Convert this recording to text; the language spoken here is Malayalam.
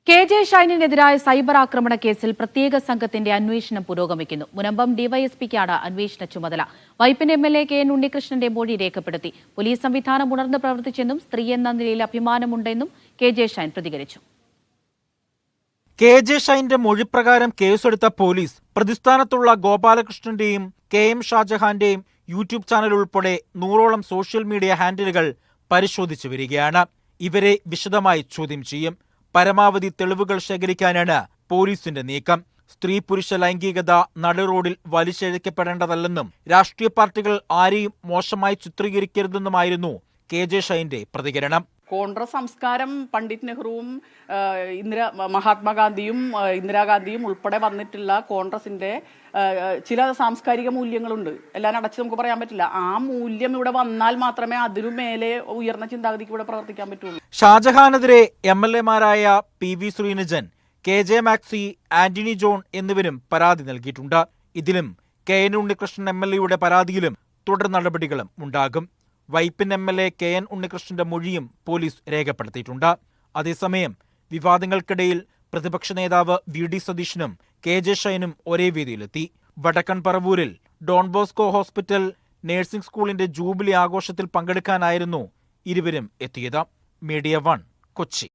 കെ.ജെ. ഷൈനിനെതിരായ സൈബർ ആക്രമണ കേസിൽ പ്രത്യേക സംഘത്തിന്റെ അന്വേഷണം പുരോഗമിക്കുന്നു. മുനമ്പം ഡിവൈഎസ്പിക്കാണ് അന്വേഷണ ചുമതല. വൈപ്പിൻ എം.എൽ.എ. കെ.എൻ. ഉണ്ണികൃഷ്ണന്റെ മൊഴി രേഖപ്പെടുത്തി. പോലീസ് സംവിധാനം ഉണർന്ന് പ്രവർത്തിച്ചെന്നും സ്ത്രീയെന്ന നിലയിൽ അഭിമാനമുണ്ടെന്നും കെ.ജെ. ഷൈൻ പ്രതികരിച്ചു. കെ.ജെ. ഷൈന്റെ മൊഴിപ്രകാരം കേസെടുത്ത പോലീസ് പ്രതിസ്ഥാനത്തുള്ള ഗോപാലകൃഷ്ണന്റെയും കെ.എം. ഷാജഹാന്റെയും യൂട്യൂബ് ചാനൽ ഉൾപ്പെടെ 100ഓളം സോഷ്യൽ മീഡിയ ഹാൻഡിലുകൾ പരിശോധിച്ചു വരികയാണ്. ഇവരെ വിശദമായി ചോദ്യം ചെയ്യും. പരമാവധി തെളിവുകൾ ശേഖരിക്കാനാണ് പോലീസിന്റെ നീക്കം. സ്ത്രീ പുരുഷ ലൈംഗികത നടുറോഡിൽ വലിച്ചിഴക്കപ്പെടേണ്ടതല്ലെന്നും രാഷ്ട്രീയ പാർട്ടികൾ ആരെയും മോശമായി ചിത്രീകരിക്കരുതെന്നുമായിരുന്നു കെ.ജെ. ഷൈന്റെ പ്രതികരണം. കോൺഗ്രസ് സംസ്കാരം പണ്ഡിറ്റ് നെഹ്റുവും മഹാത്മാഗാന്ധിയും ഇന്ദിരാഗാന്ധിയും ഉൾപ്പെടെ വന്നിട്ടുള്ള കോൺഗ്രസിന്റെ ചില സാംസ്കാരിക മൂല്യങ്ങളുണ്ട്. എല്ലാം അടച്ച് നമുക്ക് പറയാൻ പറ്റില്ല. ആ മൂല്യം ഇവിടെ വന്നാൽ മാത്രമേ അതിനു മേലെ ഉയർന്ന ചിന്താഗതിക്ക് ഇവിടെ പ്രവർത്തിക്കാൻ പറ്റുള്ളൂ. ഷാജഹാനെതിരെ എം.എൽ.എമാരായ പി.വി. ശ്രീനിജൻ, കെ.ജെ. മാക്സി, ആന്റണി ജോൺ എന്നിവരും പരാതി നൽകിയിട്ടുണ്ട്. ഇതിലും കെ.എൻ. ഉണ്ണികൃഷ്ണൻ എം.എൽ.എയുടെ പരാതിയിലും തുടർ നടപടികളും ഉണ്ടാകും. വൈപ്പിൻ എം.എൽ.എ. കെ.എൻ. ഉണ്ണികൃഷ്ണന്റെ മൊഴിയും പോലീസ് രേഖപ്പെടുത്തിയിട്ടുണ്ട്. അതേസമയം വിവാദങ്ങൾക്കിടയിൽ പ്രതിപക്ഷ നേതാവ് വി.ഡി. സതീശനും കെ.ജെ. ഷൈനും ഒരേ വേദിയിലെത്തി. വടക്കൻ പറവൂരിൽ ഡോൺ ബോസ്കോ ഹോസ്പിറ്റൽ നഴ്സിംഗ് സ്കൂളിന്റെ ജൂബിലി ആഘോഷത്തിൽ പങ്കെടുക്കാനായിരുന്നു ഇരുവരും എത്തിയത്. മീഡിയ 1 കൊച്ചി.